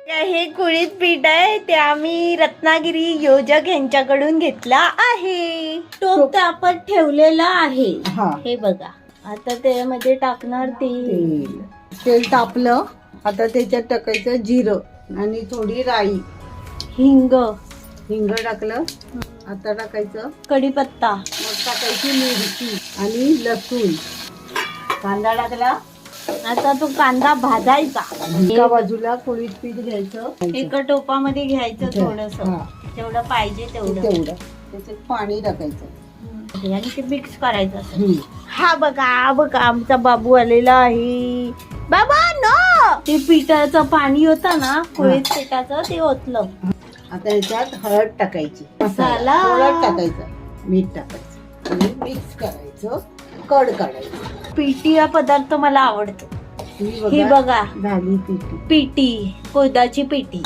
हे कुळीत पीठ आहे ते आम्ही रत्नागिरी योजक यांच्याकडून घेतला आहे. टोप आपण ठेवलेला आहे. हे बघा आता त्यामध्ये टाकणार तेल तापलं. आता त्याच्यात टाकायचं जिरं आणि थोडी राई, हिंग टाकलं. आता टाकायचं कढीपत्ता, मग टाकायची मिरची आणि लसूण. कांदा टाकला. आता तो कांदा भाजायचा. एका बाजूला कुळीत पीठ घ्यायचं. एका टोपामध्ये घ्यायचं थोडस, हा. जेवढं पाहिजे तेवढं. त्याच्यात पाणी टाकायचं आणि ते मिक्स करायचं असं. हा बघा आमचा बाबू आलेला आहे. बाबा नो, ते पिठाचं पाणी होतं ना, कुळीत पिठाचं ते ओतलं. आता याच्यात हळद टाकायची, मसाला हळद टाकायचं, मीठ टाकायचं आणि मिक्स करायचं. कड काढायचं. पिठी हा पदार्थ मला आवडतो. ही ही बघा झाली पिठी. पिठी, कोदाची पिठी.